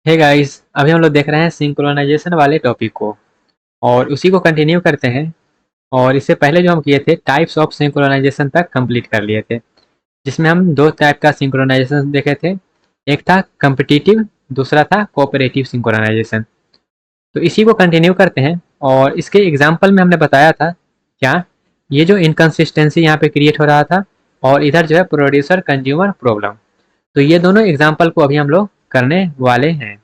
Hey guys, अभी हम लोग देख रहे हैं सिंक्रोनाइजेशन वाले टॉपिक को और उसी को कंटिन्यू करते हैं। और इससे पहले जो हम किए थे टाइप्स ऑफ सिंक्रोनाइजेशन तक कंप्लीट कर लिए थे, जिसमें हम दो टाइप का सिंक्रोनाइजेशन देखे थे। एक था कम्पिटिटिव, दूसरा था कोऑपरेटिव सिंक्रोनाइजेशन। तो इसी को कंटिन्यू करते हैं। और इसके एग्जाम्पल में हमने बताया था क्या, ये जो इनकन्सिस्टेंसी यहाँ पे क्रिएट हो रहा था और इधर जो है प्रोड्यूसर कंज्यूमर प्रॉब्लम। तो ये दोनों एग्जाम्पल को अभी हम लोग करने वाले हैं।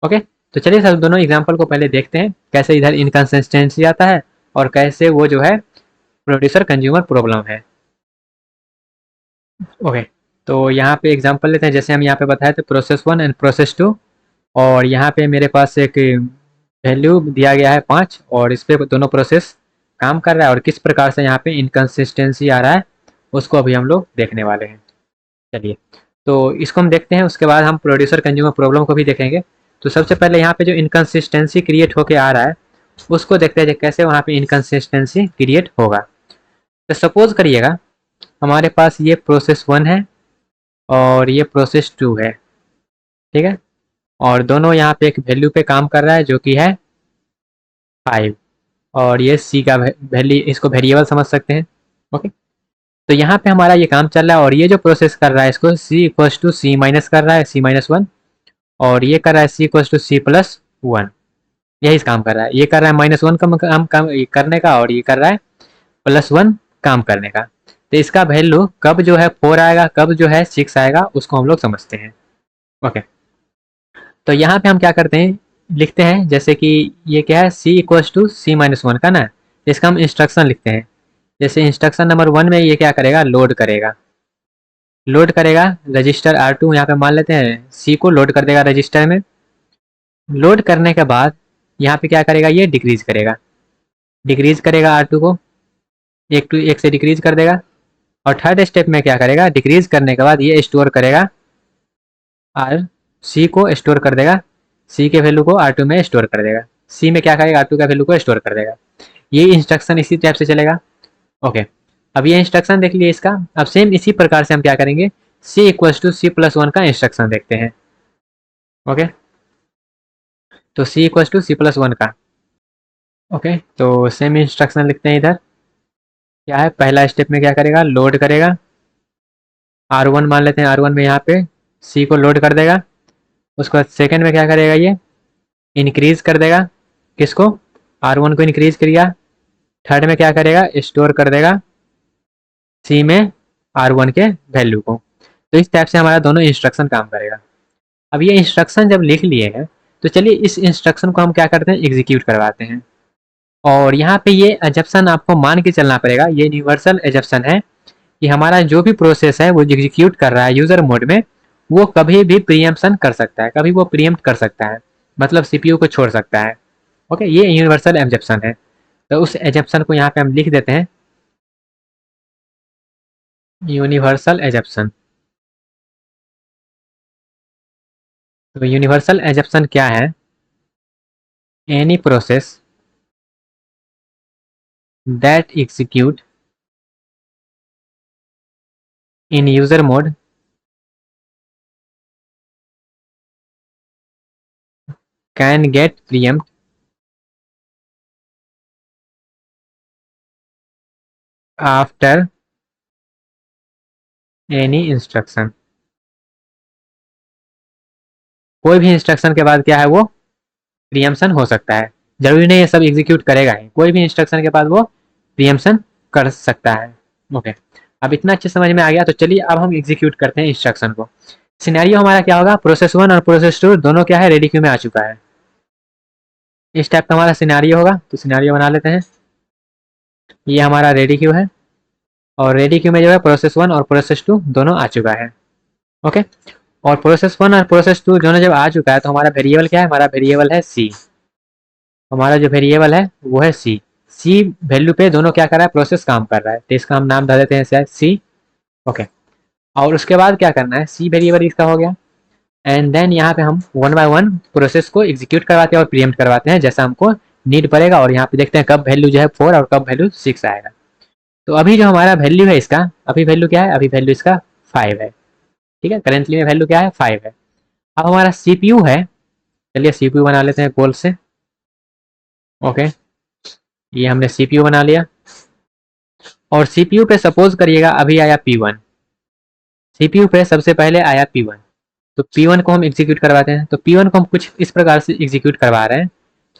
ओके, तो चलिए सब दोनों एग्जाम्पल को पहले देखते हैं, कैसे इधर इनकन्सिस्टेंसी आता है और कैसे वो जो है प्रोड्यूसर कंज्यूमर प्रॉब्लम है। ओके, तो यहाँ पे एग्जाम्पल लेते हैं। जैसे हम यहाँ पे बताए थे प्रोसेस 1 एंड प्रोसेस 2, और यहाँ पे मेरे पास एक वैल्यू दिया गया है 5 और इस पे दोनों प्रोसेस काम कर रहा है और किस प्रकार से यहाँ पे इनकन्सिस्टेंसी आ रहा है उसको अभी हम लोग देखने वाले हैं। चलिए, तो इसको हम देखते हैं, उसके बाद हम प्रोड्यूसर कंज्यूमर प्रॉब्लम को भी देखेंगे। तो सबसे पहले यहाँ पे जो इनकन्सिस्टेंसी क्रिएट होके आ रहा है उसको देखते हैं कैसे वहाँ पे इनकन्सिस्टेंसी क्रिएट होगा। तो सपोज करिएगा हमारे पास ये प्रोसेस 1 है और ये प्रोसेस 2 है, ठीक है। और दोनों यहाँ पे एक वैल्यू पे काम कर रहा है जो कि है 5, और ये सी का वैल्यू, इसको वेरिएबल समझ सकते हैं। ओके, तो यहाँ पे हमारा ये काम चल रहा है और ये जो प्रोसेस कर रहा है इसको सी इक्वल्स टू सी माइनस कर रहा है, सी माइनस 1, और ये कर रहा है सी इक्वल्स टू सी प्लस 1। यही काम कर रहा है, ये कर रहा है माइनस 1 काम करने का और ये कर रहा है प्लस 1 काम करने का। तो इसका वैल्यू कब जो है 4 आएगा, कब जो है 6 आएगा, उसको हम लोग समझते हैं। ओके, तो यहाँ पे हम क्या करते हैं, लिखते हैं जैसे कि ये क्या है सी इक्वल्स टू सी माइनस 1 का ना, इसका हम इंस्ट्रक्शन लिखते हैं। जैसे इंस्ट्रक्शन नंबर 1 में ये क्या करेगा, लोड करेगा। लोड करेगा रजिस्टर R2, यहाँ पे मान लेते हैं सी को लोड कर देगा रजिस्टर में। लोड करने के बाद यहाँ पे क्या करेगा, ये डिक्रीज करेगा। डिक्रीज करेगा R2 को, एक टू एक से डिक्रीज कर देगा। और थर्ड स्टेप में क्या करेगा, डिक्रीज करने के बाद ये स्टोर करेगा आर सी को स्टोर कर देगा, सी के वैल्यू को R2 में स्टोर कर देगा। सी में क्या करेगा, R2 का वैल्यू को स्टोर कर देगा। ये इंस्ट्रक्शन इसी टाइप से चलेगा। ओके, अब ये इंस्ट्रक्शन देख लिए इसका। अब सेम इसी प्रकार से हम क्या करेंगे, सी इक्वल्स टू सी प्लस 1 का इंस्ट्रक्शन देखते हैं। ओके, तो सी इक्वल्स टू सी प्लस 1 का। ओके, तो सेम इंस्ट्रक्शन लिखते हैं इधर। क्या है, पहला स्टेप में क्या करेगा, लोड करेगा R1, मान लेते हैं R1 में यहाँ पे सी को लोड कर देगा। उसके बाद सेकेंड में क्या करेगा, ये इंक्रीज कर देगा, किसको, R1 को इंक्रीज करेगा। थर्ड में क्या करेगा, स्टोर कर देगा सी में R1 के वैल्यू को। तो इस टाइप से हमारा दोनों इंस्ट्रक्शन काम करेगा। अब ये इंस्ट्रक्शन जब लिख लिए हैं तो चलिए इस इंस्ट्रक्शन को हम क्या करते हैं, एग्जीक्यूट करवाते हैं। और यहाँ पे ये एजप्शन आपको मान के चलना पड़ेगा, ये यूनिवर्सल एजप्शन है कि हमारा जो भी प्रोसेस है वो एग्जीक्यूट कर रहा है यूजर मोड में, वो कभी भी प्रीएम्पशन कर सकता है, कभी वो प्रीएम्प्ट कर सकता है, मतलब सीपीयू को छोड़ सकता है। ओके, ये यूनिवर्सल एजप्शन है। तो उस एजप्शन को यहाँ पे हम लिख देते हैं, यूनिवर्सल एजप्शन। तो यूनिवर्सल एजप्शन क्या है, any process that execute in user mode can get pre-empt after any instruction. कोई भी इंस्ट्रक्शन के बाद क्या है, वो प्रीएम्पशन हो सकता है। जरूरी नहीं है सब एग्जीक्यूट करेगा ही, कोई भी इंस्ट्रक्शन के बाद वो प्रीएम्पशन कर सकता है। ओके, अब इतना अच्छे समझ में आ गया। तो चलिए अब हम एग्जीक्यूट करते हैं इंस्ट्रक्शन को। सिनेरियो हमारा क्या होगा, प्रोसेस 1 और प्रोसेस 2 दोनों क्या है, रेडी क्यू में आ चुका है। इस टाइप का हमारा सिनेरियो होगा। तो सिनेरियो बना लेते हैं, ये हमारा रेडी क्यू है और रेडी क्यू में जो है प्रोसेस 1 और प्रोसेस 2 दोनों आ चुका है। ओके, और प्रोसेस 1 और प्रोसेस 2 दोनों जब आ चुका है तो हमारा वेरिएबल क्या है, हमारा वेरिएबल है सी। हमारा जो वेरिएबल है वो है सी। सी वैल्यू पे दोनों क्या कर रहा है, प्रोसेस काम कर रहा है, तो इसका हम नाम दे देते हैं सी। ओके, और उसके बाद क्या करना है, सी वेरिएबल इसका हो गया। एंड देन यहाँ पे हम वन बाय वन प्रोसेस को एग्जीक्यूट करवाते हैं और प्रीएम्प्ट करवाते हैं जैसा हमको नीड पड़ेगा। और यहाँ पे देखते हैं कब वैल्यू जो है 4 और कब वैल्यू 6 आएगा। तो अभी जो हमारा वैल्यू है इसका, अभी वैल्यू क्या है, अभी वैल्यू इसका 5 है। ठीक है, करेंटली में वैल्यू क्या है, 5 है। अब हमारा सीपीयू है, चलिए सीपीयू बना लेते हैं गोल से। ओके, ये हमने सीपीयू बना लिया। और सीपीयू पे सपोज करिएगा अभी आया P1, सीपीयू पे सबसे पहले आया P1, तो P1 को हम एग्जीक्यूट करवाते हैं। तो P1 को हम कुछ इस प्रकार से एग्जीक्यूट करवा रहे हैं।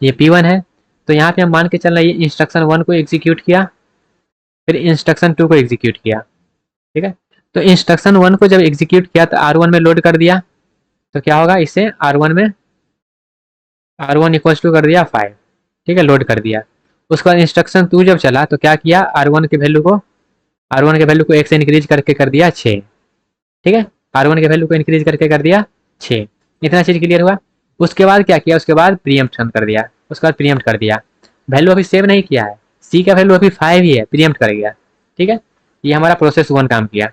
ये P1 है, तो यहाँ पे हम मान के चल रहे हैं ये इंस्ट्रक्शन 1 को एग्जीक्यूट किया, फिर इंस्ट्रक्शन 2 को एग्जीक्यूट किया। ठीक है, तो इंस्ट्रक्शन 1 को जब एग्जीक्यूट किया तो R1 में लोड कर दिया, तो क्या होगा इसे R1 में, R1 इक्वल टू कर दिया 5। ठीक है, लोड कर दिया। उसके बाद इंस्ट्रक्शन 2 जब चला तो क्या किया, R1 के वैल्यू को, R1 के वैल्यू को 1 से इंक्रीज करके कर दिया 6। ठीक है, R1 के वैल्यू को इंक्रीज करके कर दिया 6। इतना चीज क्लियर हुआ। उसके बाद क्या किया, उसके बाद प्रीएम्प्शन कर दिया, उसके बाद प्रीएम्प्ट कर दिया। वैल्यू अभी सेव नहीं किया है, सी का वैल्यू अभी 5 ही है, प्रीएम्प्ट कर गया। ठीक है, ये हमारा प्रोसेस 1 काम किया।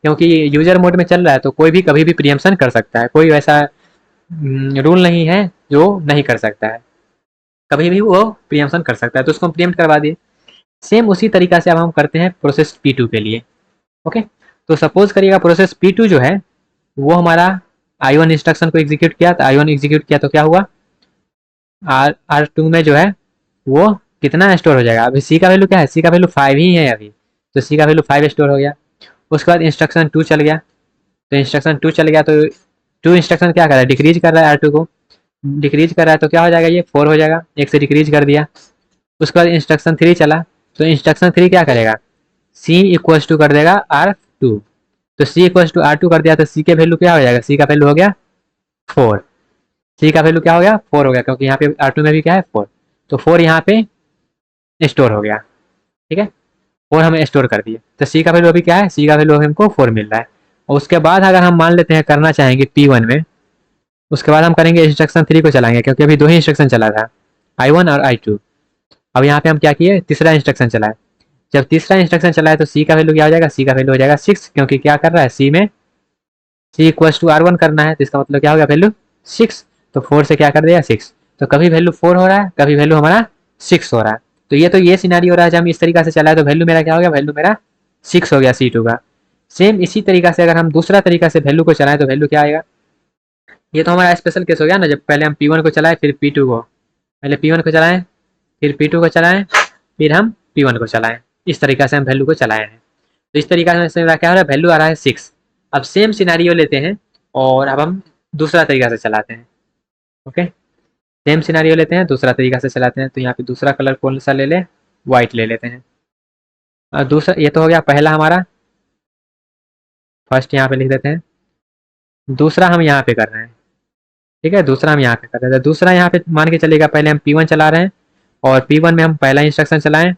क्योंकि यूजर मोड में चल रहा है तो कोई भी कभी भी प्रीएम्प्शन कर सकता है, कोई वैसा रूल नहीं है जो नहीं कर सकता है, कभी भी वो प्रीएम्प्शन कर सकता है, तो उसको हम प्रीएम्प्ट करवा दिए। सेम उसी तरीका से अब हम करते हैं प्रोसेस P2 के लिए। ओके, तो सपोज करिएगा प्रोसेस P2 जो है वो हमारा I1 इंस्ट्रक्शन को एग्जीक्यूट किया, तो I1 एग्जीक्यूट किया तो क्या हुआ, R2 में जो है वो कितना स्टोर हो जाएगा। अभी C का वैल्यू क्या है, C का वैल्यू 5 ही है अभी, तो C का वैल्यू 5 स्टोर हो गया। उसके बाद इंस्ट्रक्शन 2 चल गया, तो इंस्ट्रक्शन 2 चल गया तो 2 इंस्ट्रक्शन क्या कर रहा है, डिक्रीज कर रहा है R2 को, डिक्रीज कर रहा है तो क्या हो जाएगा, ये 4 हो जाएगा, 1 से डिक्रीज कर दिया। उसके बाद इंस्ट्रक्शन 3 चला, तो इंस्ट्रक्शन 3 क्या करेगा, C इक्वल टू कर देगा R2, तो C इक्वल टू R2 कर दिया तो C के वैल्यू क्या हो जाएगा, C का वैल्यू हो गया 4। C का वैल्यू क्या हो गया, 4 हो गया, क्योंकि यहाँ पे R2 में भी क्या है 4, तो 4 यहाँ पे स्टोर हो गया। ठीक है, 4 हमें स्टोर कर दिए, तो C का वैल्यू अभी क्या है, C का वैल्यू हमको 4 मिल रहा है। और उसके बाद अगर हम मान लेते हैं करना चाहेंगे P1 में, उसके बाद हम करेंगे इंस्ट्रक्शन 3 को चलाएंगे, क्योंकि अभी 2 ही इंस्ट्रक्शन चला था, I1 और I2। अब यहाँ पे हम क्या किए, तीसरा इंस्ट्रक्शन चलाए। जब तीसरा इंस्ट्रक्शन चलाए तो C का वैल्यू क्या हो जाएगा, C का वैल्यू हो जाएगा 6, क्योंकि क्या कर रहा है C में C इक्वल टू R1 करना है, तो इसका मतलब क्या हो गया वैल्यू 6, तो 4 से क्या कर दिया 6, तो कभी वैल्यू 4 हो रहा है, कभी वैल्यू हमारा 6 हो रहा है। तो ये सिनारी हो रहा है जब हम इस तरीका से चलाए तो वैल्यू मेरा क्या हो गया, वैल्यू मेरा 6 हो गया C2 का। सेम इसी तरीका से अगर हम दूसरा तरीका से वैल्यू को चलाएं तो वैल्यू क्या आएगा, ये तो हमारा स्पेशल केस हो गया ना, जब पहले हम P1 को चलाएं फिर P2 को, पहले P1 को चलाएं फिर P2 को चलाएं फिर हम P1 को चलाएं, इस तरीका से हम वैल्यू को चलाए हैं। तो इस तरीका से मेरा क्या हो रहा है, वैल्यू आ रहा है 6। अब सेम सिनारियो लेते हैं और अब हम दूसरा तरीका से चलाते हैं। ओके, सेम सिनारियो लेते हैं दूसरा तरीका से चलाते हैं, तो यहाँ पे दूसरा कलर कौन सा ले ले, व्हाइट ले लेते हैं। और दूसरा, ये तो हो गया पहला हमारा, फर्स्ट यहाँ पे लिख देते हैं। दूसरा हम यहाँ पे कर रहे हैं, ठीक है, दूसरा हम यहाँ पे कर रहे हैं। दूसरा यहाँ पे मान के चलेगा पहले हम P1 चला रहे हैं, और P1 में हम पहला इंस्ट्रक्शन चलाएं,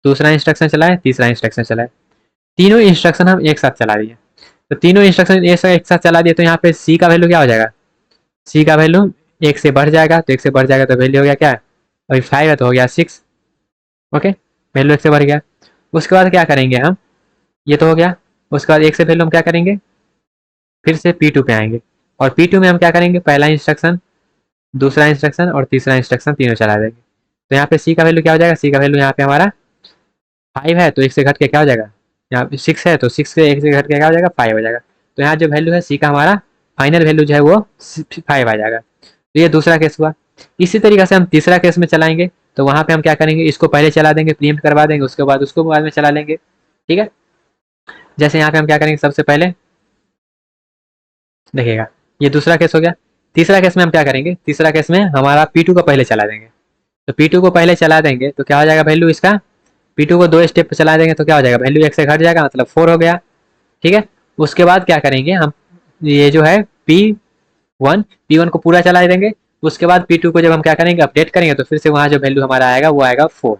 दूसरा इंस्ट्रक्शन चलाएं, तीसरा इंस्ट्रक्शन चलाएं, तीनों इंस्ट्रक्शन हम एक साथ चला दिए। तो तीनों इंस्ट्रक्शन एक साथ चला दिए तो यहाँ पे C का वैल्यू क्या हो जाएगा, C का वैल्यू 1 से बढ़ जाएगा, तो 1 से बढ़ जाएगा तो वैल्यू हो गया क्या, अभी 5 है तो हो गया 6। ओके, वैल्यू 1 से बढ़ गया। उसके बाद क्या करेंगे हम, ये तो हो गया। उसके बाद 1 से वैल्यू हम क्या करेंगे, फिर से P2 पे आएंगे, और P2 में हम क्या करेंगे, पहला इंस्ट्रक्शन, दूसरा इंस्ट्रक्शन और तीसरा इंस्ट्रक्शन तीनों चला देंगे। तो यहाँ पे C का वैल्यू क्या हो जाएगा, C का वैल्यू यहाँ पे हमारा 5 है, तो 1 से घट के क्या हो जाएगा, यहाँ पे 6 है तो 6 से 1 से घट के क्या हो जाएगा 5 हो जाएगा। तो यहाँ जो वैल्यू है C का हमारा फाइनल वैल्यू जो है वो 5 आ जाएगा। तो ये दूसरा केस हुआ। इसी तरीके से हम तीसरा केस में चलाएंगे, तो वहां पे हम क्या करेंगे, इसको पहले चला देंगे, प्रीएम्प्ट करवा देंगे, उसके बाद उसको बाद में चला लेंगे। ठीक है, जैसे यहाँ पे हम क्या करेंगे, सबसे पहले देखिएगा, ये दूसरा केस हो गया। तीसरा केस में हम क्या करेंगे, तीसरा केस में हमारा P2 को पहले चला देंगे। तो P2 को पहले चला देंगे तो क्या हो जाएगा वैल्यू इसका, P2 को 2 स्टेप पे चला देंगे तो क्या हो जाएगा, वैल्यू 1 से घट जाएगा, मतलब 4 हो गया। ठीक है, उसके बाद क्या करेंगे हम, ये जो है P1 को पूरा चला देंगे। उसके बाद P2 को जब हम क्या करेंगे, अपडेट करेंगे, तो फिर से वहां जो वैल्यू हमारा आएगा वो आएगा 4।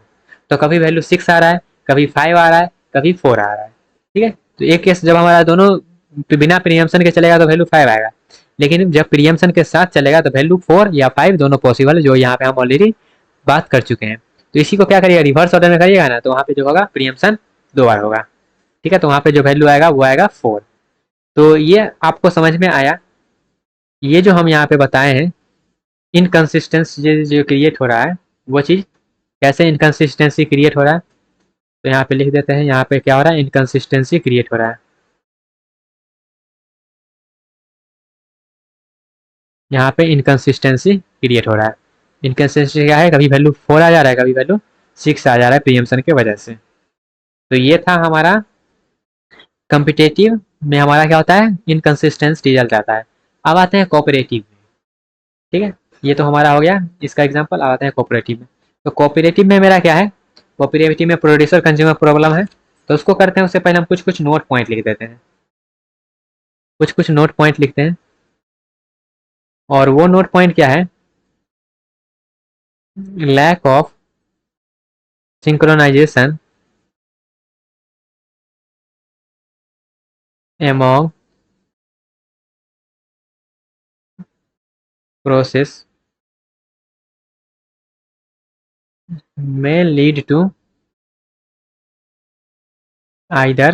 तो कभी वैल्यू 6 आ रहा है, कभी 5 आ रहा है, कभी 4 आ रहा है। ठीक है, तो एक केस जब हमारा दोनों बिना प्रीएम्पशन के चलेगा तो वैल्यू 5 आएगा, लेकिन जब प्रीएम्पशन के साथ चलेगा तो वैल्यू 4 या 5 दोनों पॉसिबल है, जो यहाँ पे हम ऑलरेडी बात कर चुके हैं। तो इसी को क्या करिएगा, रिवर्स ऑर्डर में करिएगा ना, तो वहाँ पे जो होगा प्रीएम्पशन 2 बार होगा। ठीक है, तो वहाँ पे जो वैल्यू आएगा वो आएगा 4। तो ये आपको समझ में आया, ये जो हम यहाँ पे बताए हैं इनकन्सिस्टेंसी जो क्रिएट हो रहा है, वो चीज़ कैसे इनकन्सिस्टेंसी क्रिएट हो रहा है, तो यहाँ पे लिख देते हैं, यहाँ पे क्या हो रहा है, इनकन्सिस्टेंसी क्रिएट हो रहा है। यहाँ पे इनकन्सिस्टेंसी क्रिएट हो रहा है। इनकन्सिस्टेंसी क्या है, कभी वैल्यू 4 आ जा रहा है, कभी वैल्यू 6 आ जा रहा है प्रीएम्पशन की वजह से। तो ये था हमारा कम्पिटेटिव में हमारा क्या होता है, इनकन्सिस्टेंस रिजल्ट आता है। अब आते हैं कोऑपरेटिव में। ठीक है, ये तो हमारा हो गया इसका एग्जांपल। अब आते हैं कोऑपरेटिव में। तो कोऑपरेटिव में मेरा क्या है, कोऑपरेटिव में प्रोड्यूसर कंज्यूमर प्रॉब्लम है। तो उसको करते हैं, उससे पहले हम कुछ कुछ नोट पॉइंट लिख देते हैं, कुछ कुछ नोट पॉइंट लिखते हैं। और वो नोट पॉइंट क्या है, lack of synchronization among process may lead to either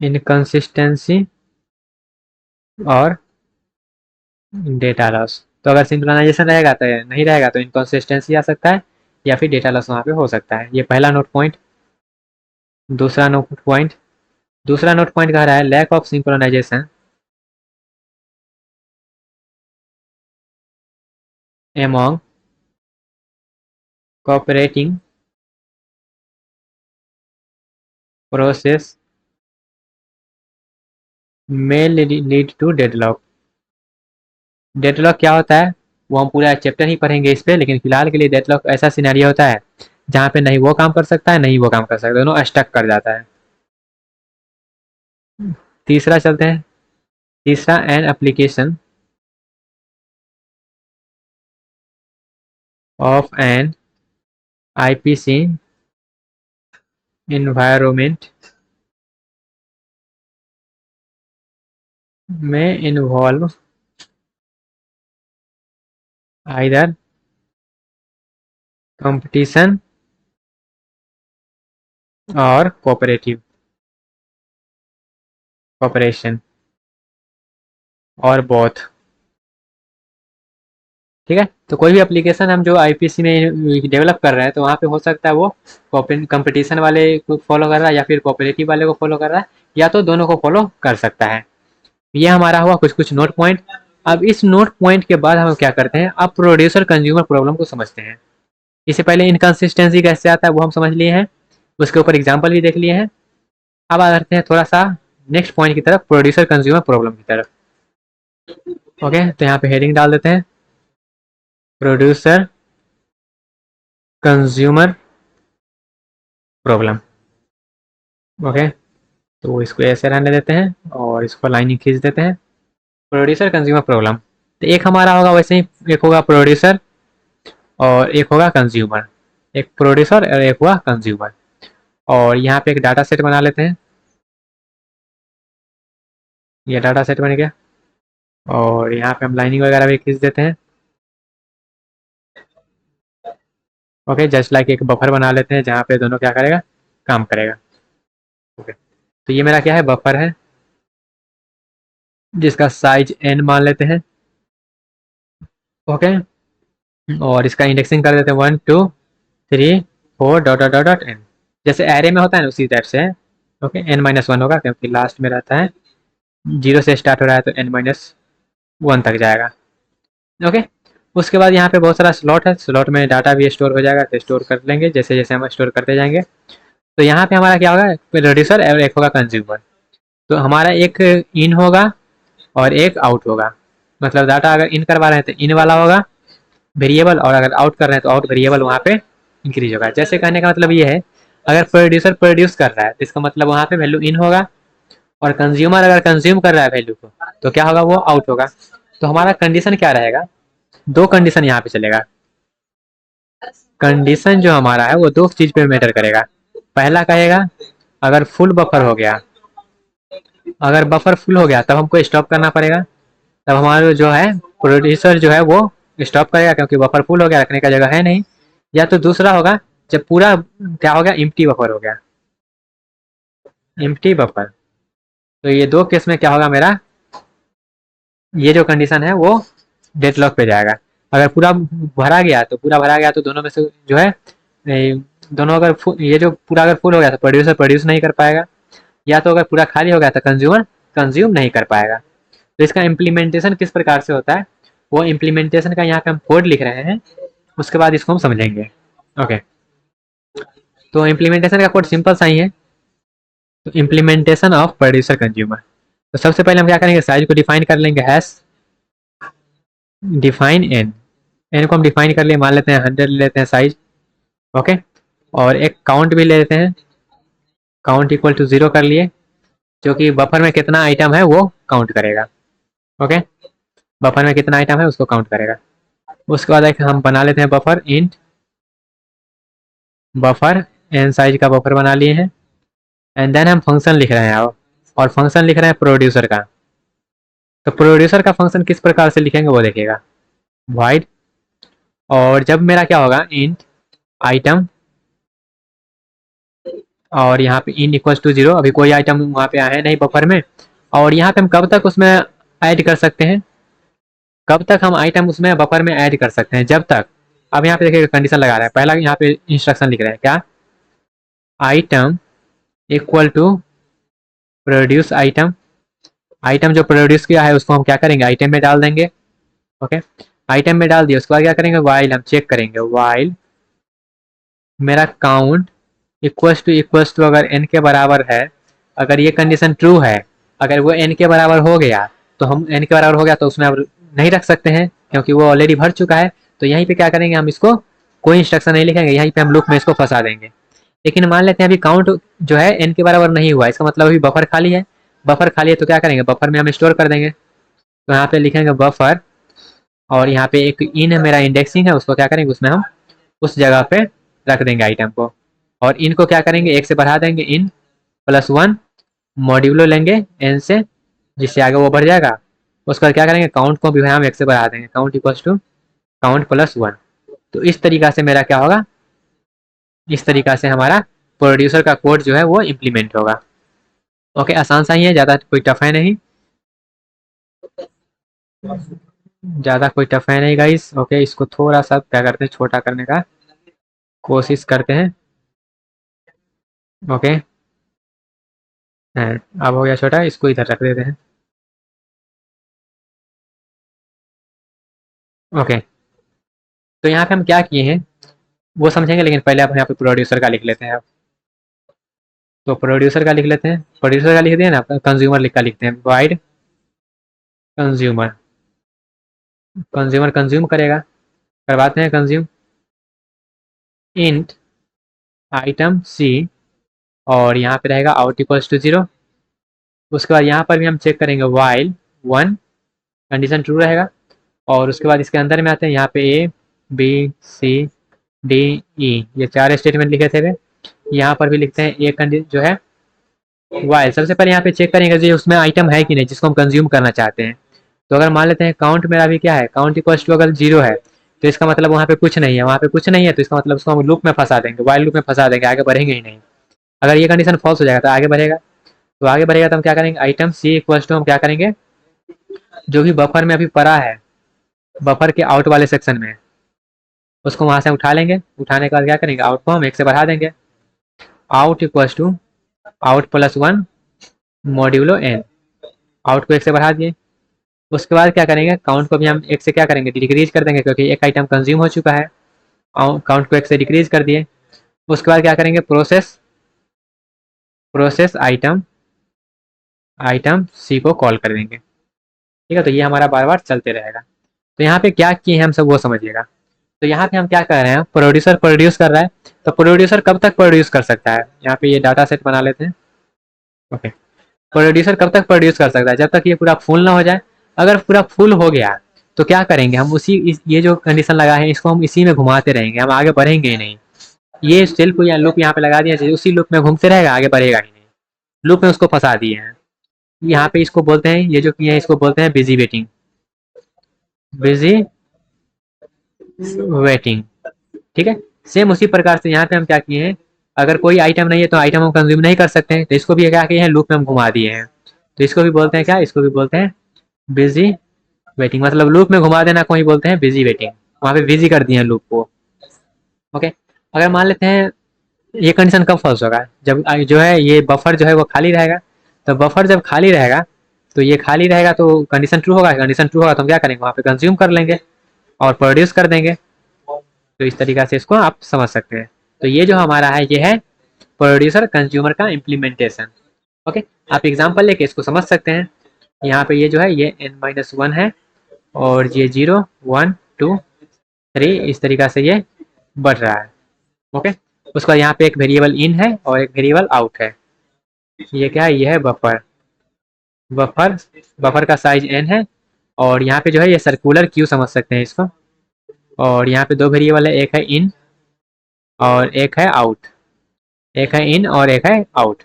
inconsistency और डेटा लॉस। तो अगर सिंक्रोनाइजेशन रहेगा तो नहीं रहेगा तो इनकॉन्सिस्टेंसी आ सकता है, या फिर डेटा लॉस वहाँ पे हो सकता है। ये पहला नोट पॉइंट। दूसरा नोट पॉइंट कह रहा है lack of synchronization among cooperating process may lead to deadlock। Deadlock क्या होता है वो हम पूरा चैप्टर ही पढ़ेंगे इस पे, लेकिन फिलहाल के लिए डेडलॉक ऐसा सिनेरियो होता है जहाँ पे नहीं वो काम कर सकता है नहीं वो काम कर सकता है, दोनों स्टक कर जाता है। तीसरा चलते हैं। तीसरा, an application of an IPC environment may involve either competition और cooperation और both। ठीक है, तो कोई भी एप्लीकेशन हम जो आईपीसी में डेवलप कर रहे हैं तो वहाँ पे हो सकता है वो कंपटीशन वाले को फॉलो कर रहा है या फिर कोऑपरेटिव वाले को फॉलो कर रहा है, या तो दोनों को फॉलो कर सकता है। ये हमारा हुआ कुछ कुछ नोट पॉइंट। अब इस नोट पॉइंट के बाद हम क्या करते हैं, अब प्रोड्यूसर कंज्यूमर प्रॉब्लम को समझते हैं। इससे पहले इनकन्सिस्टेंसी कैसे आता है वो हम समझ लिए हैं, उसके ऊपर एग्जाम्पल भी देख लिए हैं। अब आ करते हैं थोड़ा सा नेक्स्ट पॉइंट की तरफ, प्रोड्यूसर कंज्यूमर प्रॉब्लम की तरफ। ओके, तो यहाँ पे हेडिंग डाल देते हैं, प्रोड्यूसर कंज्यूमर प्रॉब्लम। ओके, तो इसको ऐसे रहने देते हैं और इसको लाइनिंग खींच देते हैं, प्रोड्यूसर कंज्यूमर प्रॉब्लम। तो एक हमारा होगा वैसे ही, एक होगा प्रोड्यूसर और एक होगा कंज्यूमर, एक प्रोड्यूसर और एक हुआ कंज्यूमर। और यहाँ पे एक डाटा सेट बना लेते हैं, ये डाटा सेट बन गया। और यहाँ पे हम लाइनिंग वगैरह भी खींच देते हैं। ओके, जस्ट लाइक एक बफर बना लेते हैं जहाँ पे दोनों क्या करेगा, काम करेगा। ओके, तो ये मेरा क्या है, बफर है जिसका साइज n मान लेते हैं। ओके, और इसका इंडेक्सिंग कर देते हैं 1 2 3 4 dot dot dot dot N, जैसे एरे में होता है ना उसी टाइप से है। ओके, n-1 होगा क्योंकि लास्ट में रहता है, 0 से स्टार्ट हो रहा है तो n-1 तक जाएगा। ओके, उसके बाद यहाँ पे बहुत सारा स्लॉट है, स्लॉट में डाटा भी स्टोर हो जाएगा, तो स्टोर कर लेंगे जैसे जैसे हम स्टोर करते जाएंगे। तो यहाँ पे हमारा क्या होगा, प्रोड्यूसर और एक होगा कंज्यूमर। तो हमारा एक इन होगा और एक आउट होगा, मतलब डाटा अगर इन करवा रहे हैं तो इन वाला होगा वेरिएबल, और अगर आउट कर रहे हैं तो आउट वेरिएबल वहाँ पे इंक्रीज होगा। जैसे कहने का मतलब ये है, अगर प्रोड्यूसर प्रोड्यूस कर रहा है तो इसका मतलब वहाँ पे वैल्यू इन होगा, और कंज्यूमर अगर कंज्यूम कर रहा है वैल्यू को तो क्या होगा, वो आउट होगा। तो हमारा कंडीशन क्या रहेगा, दो कंडीशन यहाँ पे चलेगा। कंडीशन जो हमारा है वो दो चीज पे मैटर करेगा। पहला कहेगा अगर फुल बफर हो गया, अगर बफर फुल हो गया तब हमको स्टॉप करना पड़ेगा, तब हमारा जो है प्रोड्यूसर जो है वो स्टॉप करेगा क्योंकि बफर फुल हो गया, रखने का जगह है नहीं। या तो दूसरा होगा जब पूरा क्या हो गया, एम्प्टी बफर हो गया, एम्प्टी बफर। तो ये दो केस में क्या होगा मेरा, ये जो कंडीशन है वो डेडलॉक पे जाएगा। अगर पूरा भरा गया तो पूरा भरा गया तो दोनों में से जो है दोनों अगर ये जो पूरा अगर फुल हो गया तो प्रोड्यूसर प्रोड्यूस नहीं कर पाएगा, या तो अगर पूरा खाली हो गया तो कंज्यूमर कंज्यूम नहीं कर पाएगा। तो इसका इम्प्लीमेंटेशन किस प्रकार से होता है, वो इम्प्लीमेंटेशन का यहाँ पे हम कोड लिख रहे हैं, उसके बाद इसको हम समझेंगे। ओके, तो इम्प्लीमेंटेशन का कोड सिंपल सा ही है। तो इम्प्लीमेंटेशन ऑफ प्रोड्यूसर कंज्यूमर, तो सबसे पहले हम क्या करेंगे, साइज को डिफाइन कर लेंगे, हैश डिफाइन एन, एन को हम डिफाइन कर लिए, मान लेते हैं 100 ले लेते हैं साइज। ओके, और एक काउंट भी ले लेते हैं, काउंट इक्वल टू 0 कर लिए, जो कि बफर में कितना आइटम है वो काउंट करेगा। ओके, बफर में कितना आइटम है उसको काउंट करेगा। उसके बाद एक हम बना लेते हैं buffer int, buffer N size का बफर बना लिए हैं, एंड देन हम फंक्शन लिख रहे हैं अब, और फंक्शन लिख रहे हैं प्रोड्यूसर का। तो प्रोड्यूसर का फंक्शन किस प्रकार से लिखेंगे वो देखिएगा, वाइड, और जब मेरा क्या होगा, इंट आइटम, और यहाँ पे इन इक्वल्स टू 0, अभी कोई आइटम वहाँ पे आया नहीं बफर में, और यहाँ पे हम कब तक उसमें ऐड कर सकते हैं, कब तक हम आइटम उसमें बफर में ऐड कर सकते हैं, जब तक, अब यहाँ पे देखिए कंडीशन लगा रहा है, पहला यहाँ पे इंस्ट्रक्शन लिख रहा है क्या, item equal to produce item, item जो प्रोड्यूस किया है उसको हम क्या करेंगे, आइटम में डाल देंगे। ओके, आइटम में डाल दिया, उसके बाद क्या करेंगे, वाइल हम चेक करेंगे, वाइल मेरा काउंट इक्वल्स टू अगर n के बराबर है, अगर ये कंडीशन ट्रू है, अगर वो n के बराबर हो गया, तो हम n के बराबर हो गया तो उसमें अब नहीं रख सकते हैं क्योंकि वो ऑलरेडी भर चुका है। तो यहीं पे क्या करेंगे, हम इसको कोई इंस्ट्रक्शन नहीं लिखेंगे, यहीं पे हम लूप में इसको फंसा देंगे। लेकिन मान लेते हैं अभी काउंट जो है n के बराबर नहीं हुआ, इसका मतलब अभी बफर खाली है, बफर खाली है तो क्या करेंगे, बफर में हम स्टोर कर देंगे। तो यहाँ पे लिखेंगे बफर, और यहाँ पे एक इन मेरा इंडेक्सिंग है, उसको क्या करेंगे, उसमें हम उस जगह पे रख देंगे आइटम को, और इनको क्या करेंगे, 1 से बढ़ा देंगे, इन प्लस 1 मॉड्यूलो लेंगे एन से, जिससे आगे वो बढ़ जाएगा। उसके बाद क्या करेंगे, काउंट को भी हम 1 से बढ़ा देंगे, count equals to count plus 1। तो इस तरीका से मेरा क्या होगा, इस तरीका से हमारा प्रोड्यूसर का कोड जो है वो इम्प्लीमेंट होगा। ओके, आसान सा ही है, ज़्यादा कोई टफ है नहीं, ज़्यादा कोई टफ है नहीं गाइस। ओके, इसको थोड़ा सा क्या करते हैं, छोटा करने का कोशिश करते हैं। ओके, अब हो गया छोटा, इसको इधर रख देते हैं। ओके, तो यहाँ पे हम क्या किए हैं वो समझेंगे, लेकिन पहले आप यहाँ पे प्रोड्यूसर का लिख लेते हैं। आप तो प्रोड्यूसर का लिख लेते हैं, प्रोड्यूसर का लिख दिया ना, कंज्यूमर लिख का लिखते हैं, वाइड कंज्यूमर, कंज्यूमर कंज्यूम करेगा, करवाते हैं कंज्यूम इंट आइटम सी, और यहाँ पे रहेगा आउट इक्वल्स टू 0। उसके बाद यहाँ पर भी हम चेक करेंगे वाइल 1, कंडीशन ट्रू रहेगा, और उसके बाद इसके अंदर में आते हैं, यहाँ पे A B C D E, ये 4 स्टेटमेंट लिखे थे, यहाँ पर भी लिखते हैं एक कंडीशन जो है वाइल। सबसे पहले यहाँ पे चेक करेंगे जो उसमें आइटम है कि नहीं जिसको हम कंज्यूम करना चाहते हैं। तो अगर मान लेते हैं काउंट मेरा भी क्या है, काउंट इक्वल्स टू अगर 0 है, तो इसका मतलब वहाँ पे कुछ नहीं है, वहाँ पे कुछ नहीं है, तो इसका मतलब उसको हम लूप में फंसा देंगे, वाइल लूप में फंसा देंगे, आगे बढ़ेंगे ही नहीं। अगर ये कंडीशन फॉल्स हो जाएगा तो आगे बढ़ेगा, तो आगे बढ़ेगा तो हम क्या करेंगे, आइटम सी इक्वल्स टू हम क्या करेंगे, जो भी बफर में अभी पड़ा है, बफर के आउट वाले सेक्शन में, उसको वहां से उठा लेंगे, उठाने के बाद क्या करेंगे, आउट को हम 1 से बढ़ा देंगे, out equals to out plus 1 modulo n, out को 1 से बढ़ा दिए। उसके बाद क्या करेंगे, काउंट को भी हम 1 से क्या करेंगे, डिक्रीज कर देंगे, क्योंकि एक आइटम कंज्यूम हो चुका है, काउंट को 1 से डिक्रीज कर दिए। उसके बाद क्या करेंगे, प्रोसेस प्रोसेस आइटम आइटम सी को कॉल कर देंगे। ठीक है, तो ये हमारा बार बार चलते रहेगा। तो यहाँ पे क्या किए हैं हम सब वो समझिएगा। तो यहाँ पे हम क्या कर रहे हैं, प्रोड्यूसर प्रोड्यूस कर रहा है, तो प्रोड्यूसर कब तक प्रोड्यूस कर सकता है, यहाँ पे ये डाटा सेट बना लेते हैं। ओके, प्रोड्यूसर कब तक प्रोड्यूस कर सकता है, जब तक ये पूरा फुल ना हो जाए। अगर पूरा फुल हो गया तो क्या करेंगे, हम उसी ये जो कंडीशन लगा है इसको हम इसी में घुमाते रहेंगे, हम आगे बढ़ेंगे ही नहीं। ये सेल को या लूप यहाँ पे लगा दिया, उसी लूप में घूमते रहेगा, आगे बढ़ेगा ही नहीं, लूप में उसको फंसा दिए हैं। यहाँ पे इसको बोलते हैं, ये जो किए हैं इसको बोलते हैं बिजी वेटिंग, बिजी वेटिंग। ठीक है, सेम उसी प्रकार से यहाँ पे हम क्या किए हैं, अगर कोई आइटम नहीं है तो आइटम हम कंज्यूम नहीं कर सकते हैं, तो इसको भी क्या किए हैं, लूप में हम घुमा दिए हैं। तो इसको भी बोलते हैं क्या, इसको भी बोलते हैं बिजी वेटिंग, मतलब लूप में घुमा देना को ही बोलते हैं बिजी वेटिंग, वहाँ पे बिजी कर दिए हैं लूप को। ओके, अगर मान लेते हैं ये कंडीशन कब फॉल्स होगा, जब जो है ये बफर जो है वो खाली रहेगा। तो बफर जब खाली रहेगा तो ये खाली रहेगा तो कंडीशन ट्रू होगा, कंडीशन ट्रू होगा तो हम क्या करेंगे, वहाँ पे कंज्यूम कर लेंगे और प्रोड्यूस कर देंगे। तो इस तरीका से इसको आप समझ सकते हैं। तो ये जो हमारा है ये है प्रोड्यूसर कंज्यूमर का इम्प्लीमेंटेशन। ओके, आप एग्जांपल लेके इसको समझ सकते हैं। यहाँ पे ये जो है ये n-1 है और ये 0 1 2 3 इस तरीका से ये बढ़ रहा है। ओके, उसके बाद यहाँ पे एक वेरिएबल इन है और एक वेरिएबल आउट है। ये क्या है, ये है बफर। बफर बफर का साइज n है और यहाँ पे जो है ये सर्कुलर क्यू समझ सकते हैं इसको। और यहाँ पे दो वेरिएबल है, एक है इन और एक है आउट। एक है इन और एक है आउट।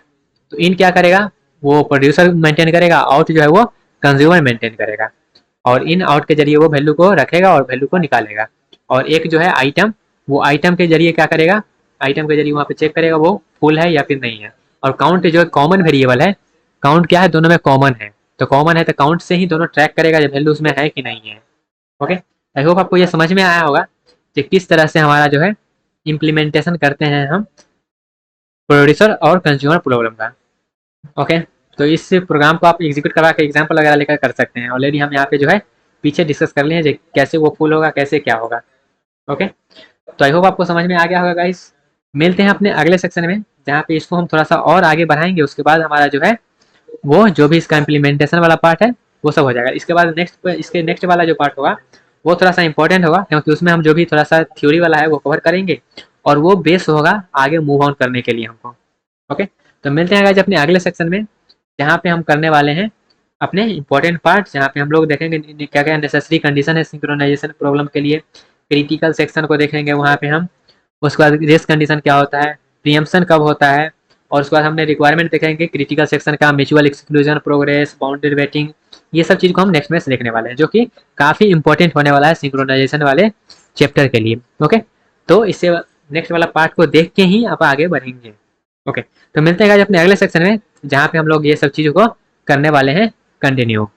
तो इन क्या करेगा, वो प्रोड्यूसर मेंटेन करेगा, आउट जो है वो कंज्यूमर मेंटेन करेगा। और इन आउट के जरिए वो वैल्यू को रखेगा और वैल्यू को निकालेगा। और एक जो है आइटम, वो आइटम के जरिए क्या करेगा, आइटम के जरिए वहाँ पे चेक करेगा वो फुल है या फिर नहीं है। और काउंट जो कॉमन वेरिएबल है, काउंट क्या है, दोनों में कॉमन है, तो कॉमन है तो काउंट से ही दोनों ट्रैक करेगा जब वैल्यू उसमें है कि नहीं है। ओके, आई होप आपको ये समझ में आया होगा कि किस तरह से हमारा जो है इम्प्लीमेंटेशन करते हैं हम प्रोड्यूसर और कंज्यूमर प्रॉब्लम का। ओके, तो इस प्रोग्राम को आप एग्जीक्यूट करा के एग्जाम्पल वगैरह लेकर कर सकते हैं। ऑलरेडी हम यहाँ पे जो है पीछे डिस्कस कर लिए हैं कैसे वो फुल होगा, कैसे क्या होगा। ओके, तो आई होप आपको समझ में आ गया होगा गाइस। मिलते हैं अपने अगले सेक्शन में जहाँ पे इसको हम थोड़ा सा और आगे बढ़ाएंगे। उसके बाद हमारा जो है वो जो भी इसका इम्प्लीमेंटेशन वाला पार्ट है वो सब हो जाएगा। इसके बाद इसके नेक्स्ट वाला जो पार्ट होगा वो थोड़ा सा इंपॉर्टेंट होगा, क्योंकि उसमें हम जो भी थोड़ा सा थ्योरी वाला है वो कवर करेंगे और वो बेस होगा आगे मूव ऑन करने के लिए हमको। ओके, तो मिलते हैं गाइस अपने अगले सेक्शन में जहाँ पे हम करने वाले हैं अपने इंपॉर्टेंट पार्ट, जहाँ पे हम लोग देखेंगे क्या क्या नेसेसरी कंडीशन है सिंक्रोनाइजेशन प्रॉब्लम के लिए। क्रिटिकल सेक्शन को देखेंगे वहाँ पे हम। उसके बाद रेस कंडीशन क्या होता है, प्रीएम्पशन कब होता है, और उसके बाद हमने रिक्वायरमेंट देखेंगे क्रिटिकल सेक्शन का, mutual exclusion, progress, boundary waiting. ये सब चीज़ को हम नेक्स्ट में देखने वाले हैं, जो कि काफ़ी इंपॉर्टेंट होने वाला है सिंक्रोनाइजेशन वाले चैप्टर के लिए। ओके, तो इससे नेक्स्ट वाला पार्ट को देख के ही आप आगे बढ़ेंगे। ओके, तो मिलते हैं गाइस अपने अगले सेक्शन में जहाँ पे हम लोग ये सब चीज़ों को करने वाले हैं कंटिन्यू।